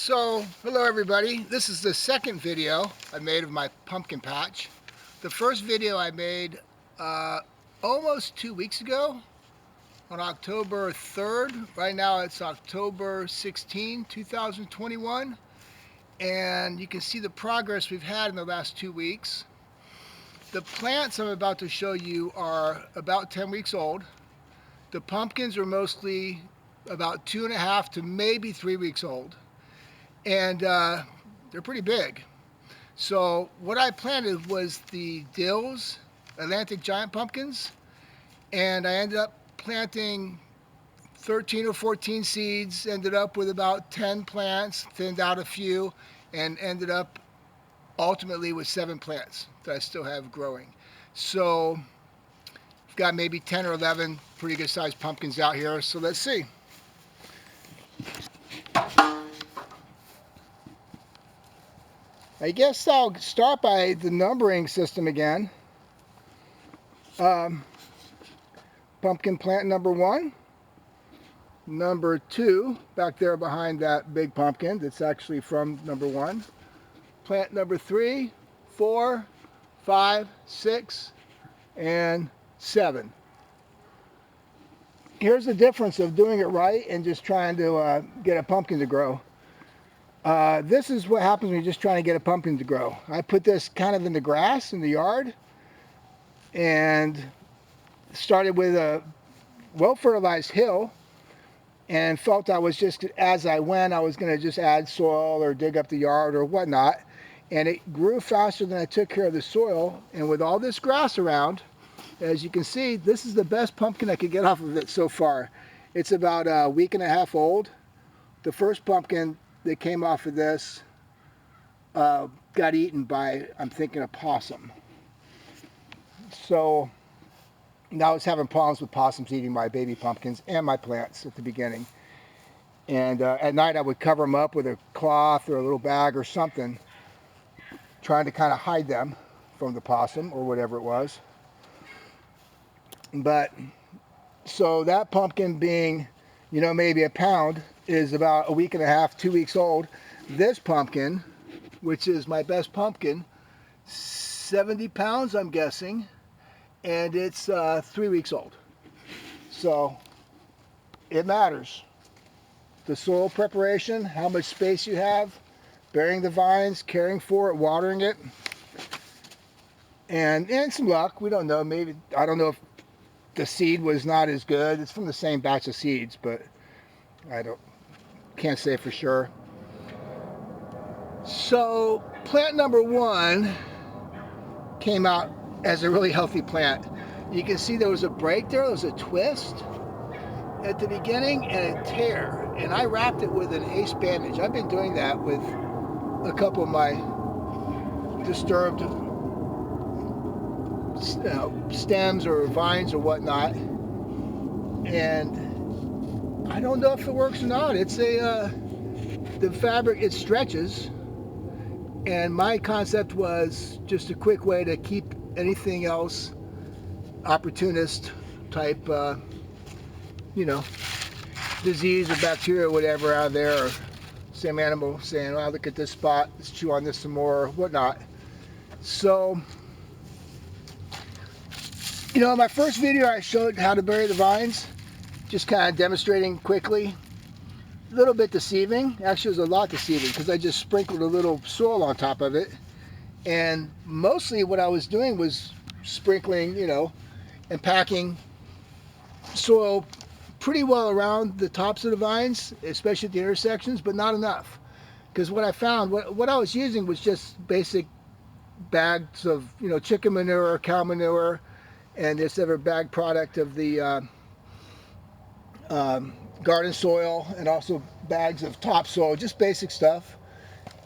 So, hello everybody. This is the second video I made of my pumpkin patch. The first video I made almost 2 weeks ago on October 3rd. Right now it's October 16, 2021. And you can see the progress we've had in the last 2 weeks. The plants I'm about to show you are about 10 weeks old. The pumpkins are mostly about 2.5 to maybe 3 weeks old. And they're pretty big. So what I planted was the Dill's Atlantic Giant Pumpkins, and I ended up planting 13 or 14 seeds, ended up with about 10 plants, thinned out a few, and ended up ultimately with 7 plants that I still have growing. So I've got maybe 10 or 11 pretty good sized pumpkins out here, so let's see. I guess I'll start by the numbering system again. Pumpkin plant number 1, number 2, back there behind that big pumpkin that's actually from number 1. Plant number 3, 4, 5, 6, and 7. Here's the difference of doing it right and just trying to get a pumpkin to grow. This is what happens when you're just trying to get a pumpkin to grow. I put this kind of in the grass in the yard and started with a well-fertilized hill and felt I was just, as I went, I was going to just add soil or dig up the yard or whatnot. And it grew faster than I took care of the soil. And with all this grass around, as you can see, this is the best pumpkin I could get off of it so far. It's about a week and a half old. The first pumpkin that came off of this got eaten by, I'm thinking, a possum. So now I was having problems with possums eating my baby pumpkins and my plants at the beginning. And at night I would cover them up with a cloth or a little bag or something, trying to kind of hide them from the possum or whatever it was. But so that pumpkin being, you know, maybe a pound, is about a week and a half, 2 weeks old. This pumpkin, which is my best pumpkin, 70 pounds I'm guessing, and it's 3 weeks old. So it matters. The soil preparation, how much space you have, burying the vines, caring for it, watering it, and some luck. We don't know, maybe, I don't know if the seed was not as good. It's from the same batch of seeds, but I can't say for sure. So plant number 1 came out as a really healthy plant. You can see there was a break there, there was a twist at the beginning and a tear, and I wrapped it with an ace bandage. I've been doing that with a couple of my disturbed stems or vines or whatnot, and I don't know if it works or not. It's the fabric, it stretches, and my concept was just a quick way to keep anything else opportunist type, disease or bacteria or whatever out of there, or some animal saying, "Oh, look at this spot, let's chew on this some more," or whatnot. So, in my first video I showed how to bury the vines, just kind of demonstrating quickly. A little bit deceiving. Actually, it was a lot deceiving because I just sprinkled a little soil on top of it. And mostly what I was doing was sprinkling, and packing soil pretty well around the tops of the vines, especially at the intersections, but not enough. Because what I found, what I was using was just basic bags of, chicken manure, cow manure, and this other bag product of the garden soil, and also bags of topsoil, just basic stuff.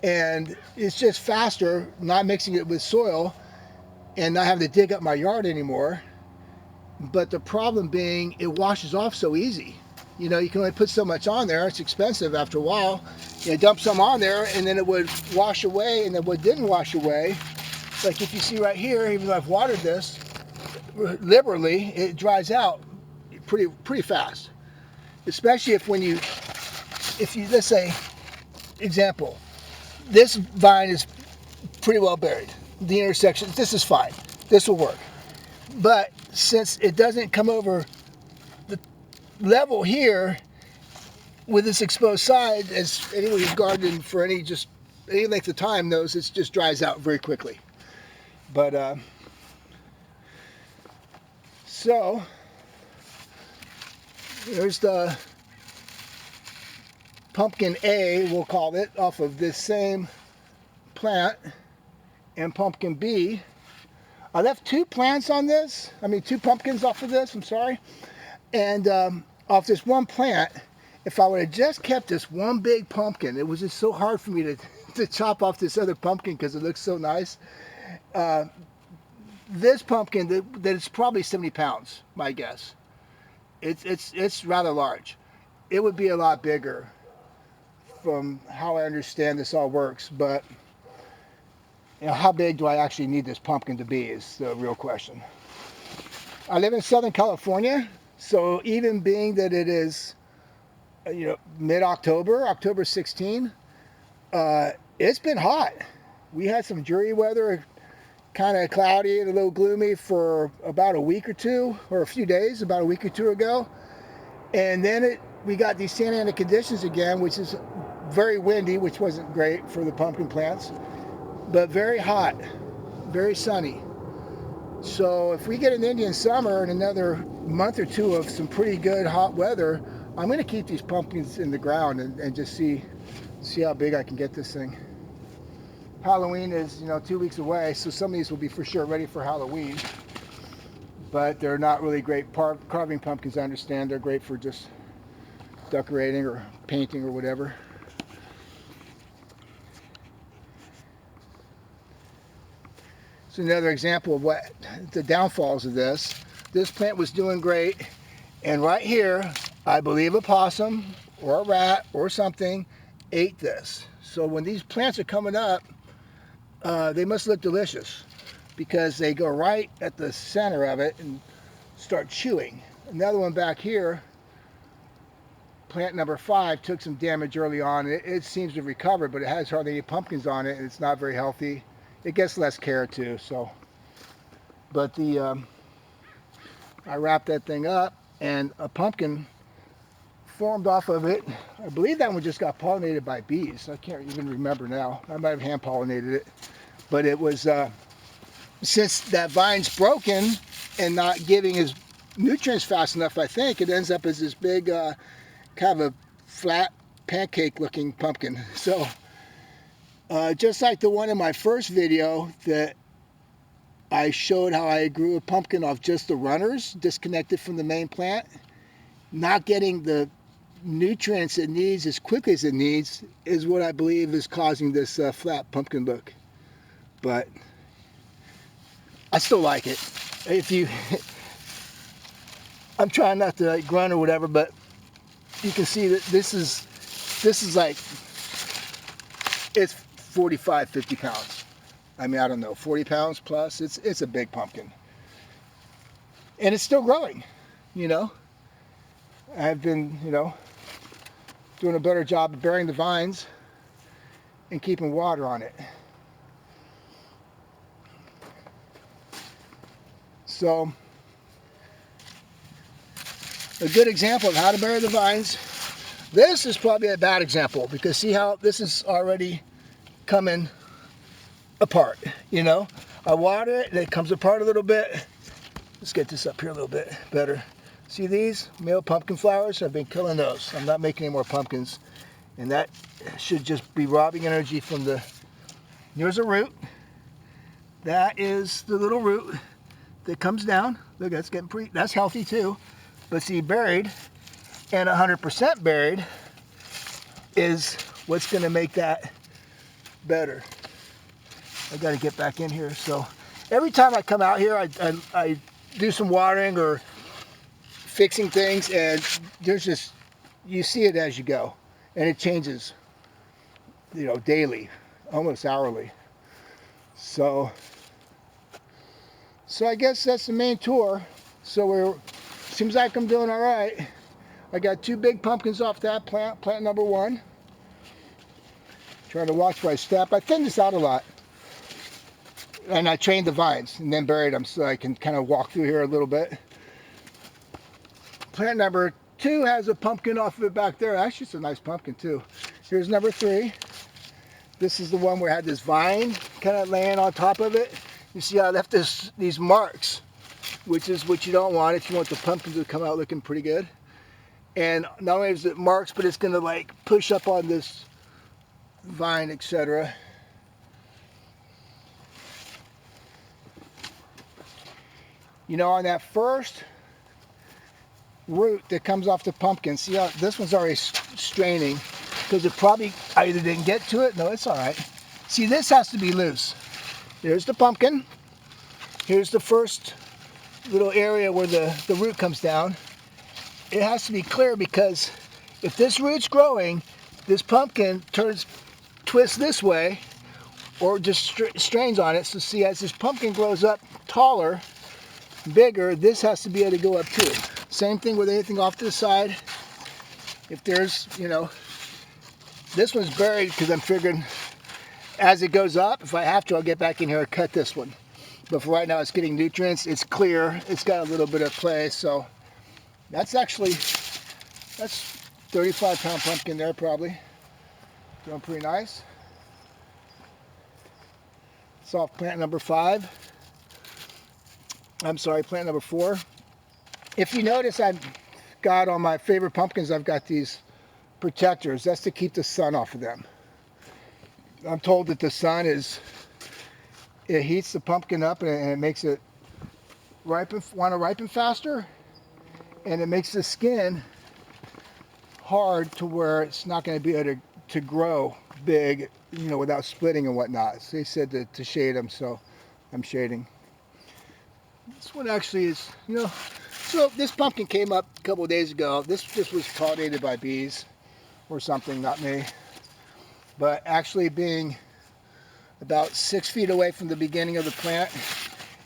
And it's just faster not mixing it with soil and not having to dig up my yard anymore. But the problem being, it washes off so easy. You can only put so much on there. It's expensive after a while. You dump some on there and then it would wash away, and then what didn't wash away, like if you see right here, even though I've watered this liberally, it dries out pretty fast. Especially if you let's say example, this vine is pretty well buried. The intersection, this is fine. This will work. But since it doesn't come over the level here with this exposed side, as anyone who's gardened for any length of time knows, it just dries out very quickly. But so there's the pumpkin A, we'll call it, off of this same plant, and pumpkin B. I left two plants on this, two pumpkins off of this, I'm sorry. And off this one plant, if I would have just kept this one big pumpkin, it was just so hard for me to chop off this other pumpkin because it looks so nice. This pumpkin, that is probably 70 pounds, my guess. It's rather large. It would be a lot bigger from how I understand this all works, but how big do I actually need this pumpkin to be is the real question. I live in Southern California, so even being that it is mid-October, October 16, it's been hot. We had some dreary weather, kind of cloudy and a little gloomy for about a week or two, or a few days, about a week or two ago. And then we got these Santa Ana conditions again, which is very windy, which wasn't great for the pumpkin plants, but very hot, very sunny. So if we get an Indian summer and another month or two of some pretty good hot weather, I'm going to keep these pumpkins in the ground and just see how big I can get this thing. Halloween is 2 weeks away, so some of these will be for sure ready for Halloween. But they're not really great carving pumpkins, I understand. They're great for just decorating or painting or whatever. So another example of what the downfalls of this. This plant was doing great, and right here, I believe a possum or a rat or something ate this. So when these plants are coming up, they must look delicious because they go right at the center of it and start chewing. Another one back here, plant number 5, took some damage early on. It seems to recover, but it has hardly any pumpkins on it, and it's not very healthy. It gets less care too. So, but I wrapped that thing up, and a pumpkin formed off of it. I believe that one just got pollinated by bees. I can't even remember now. I might have hand pollinated it, but it was since that vine's broken and not giving his nutrients fast enough, I think it ends up as this big kind of a flat pancake looking pumpkin. So just like the one in my first video that I showed how I grew a pumpkin off just the runners disconnected from the main plant, not getting the nutrients it needs as quickly as it needs is what I believe is causing this flat pumpkin look. But I still like it. I'm trying not to grunt or whatever, but you can see that this is like, it's 45, 50 pounds. I don't know, 40 pounds plus. It's a big pumpkin. And it's still growing, I've been, doing a better job of burying the vines and keeping water on it. So, a good example of how to bury the vines. This is probably a bad example because see how this is already coming apart, I water it and it comes apart a little bit. Let's get this up here a little bit better. See these male pumpkin flowers? I've been killing those. I'm not making any more pumpkins. And that should just be robbing energy from the... Here's a root. That is the little root that comes down. Look, that's getting pretty... That's healthy too. But see, buried and 100% buried is what's going to make that better. I got to get back in here. So every time I come out here, I do some watering or fixing things, and there's just, you see it as you go, and it changes, daily, almost hourly. So I guess that's the main tour. So seems like I'm doing all right. I got 2 big pumpkins off that plant number 1. Trying to watch my step. I thinned this out a lot. And I trained the vines and then buried them so I can kind of walk through here a little bit. Plant number 2 has a pumpkin off of it back there. Actually, it's a nice pumpkin too. Here's number 3. This is the one where I had this vine kind of laying on top of it. You see I left these marks, which is what you don't want if you want the pumpkin to come out looking pretty good. And not only is it marks, but it's going to like push up on this vine, etc. You know, on that first root that comes off the pumpkin, see how this one's already straining because it probably either didn't get to it. No, it's all right. See, this has to be loose. There's the pumpkin. Here's the first little area where the root comes down. It has to be clear because if this root's growing, this pumpkin twists this way or just strains on it. So see, as this pumpkin grows up taller, bigger, this has to be able to go up too. Same thing with anything off to the side. If there's, you know, this one's buried because I'm figuring as it goes up, if I have to, I'll get back in here and cut this one. But for right now, it's getting nutrients. It's clear. It's got a little bit of clay. So that's 35-pound pumpkin there probably. Doing pretty nice. It's off plant number 5. I'm sorry, plant number 4. If you notice, I've got on my favorite pumpkins, I've got these protectors. That's to keep the sun off of them. I'm told that the sun it heats the pumpkin up and it makes it want to ripen faster, and it makes the skin hard to where it's not going to be able to grow big, you know, without splitting and whatnot. So they said to shade them, so I'm shading. This one actually is, you know, so this pumpkin came up a couple of days ago. This was pollinated by bees or something, not me. But actually being about 6 feet away from the beginning of the plant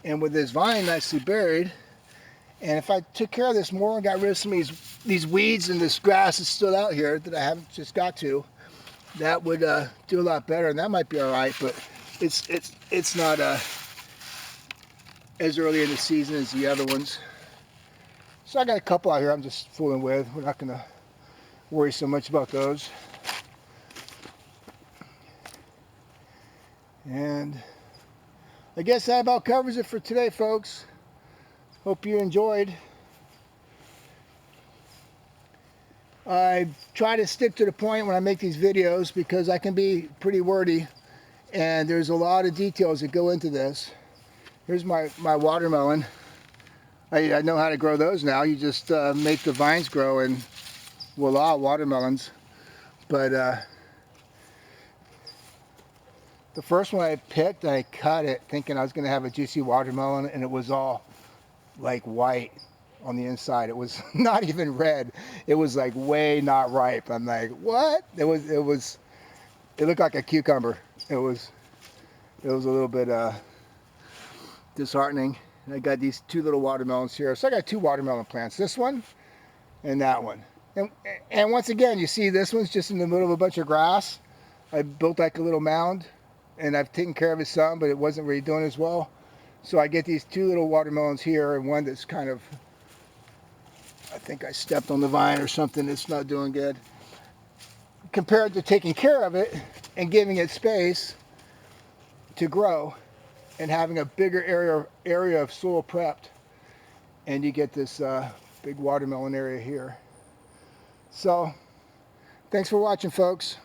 and with this vine nicely buried, and if I took care of this more and got rid of some of these weeds and this grass that's still out here that I haven't just got to, that would do a lot better, and that might be all right, but it's not as early in the season as the other ones. So I got a couple out here I'm just fooling with. We're not going to worry so much about those. And I guess that about covers it for today, folks. Hope you enjoyed. I try to stick to the point when I make these videos because I can be pretty wordy and there's a lot of details that go into this. Here's my watermelon. I know how to grow those now. You just make the vines grow and voila, watermelons. But the first one I picked, I cut it thinking I was going to have a juicy watermelon, and it was all like white on the inside. It was not even red. It was like way not ripe. I'm like, what? It looked like a cucumber. It was a little bit disheartening. I got these 2 little watermelons here. So I got 2 watermelon plants, this one and that one. And once again, you see this one's just in the middle of a bunch of grass. I built like a little mound and I've taken care of it some, but it wasn't really doing as well. So I get these 2 little watermelons here and one that's kind of, I think I stepped on the vine or something. It's not doing good. Compared to taking care of it and giving it space to grow and having a bigger area of soil prepped, and you get this big watermelon area here. So thanks for watching, folks.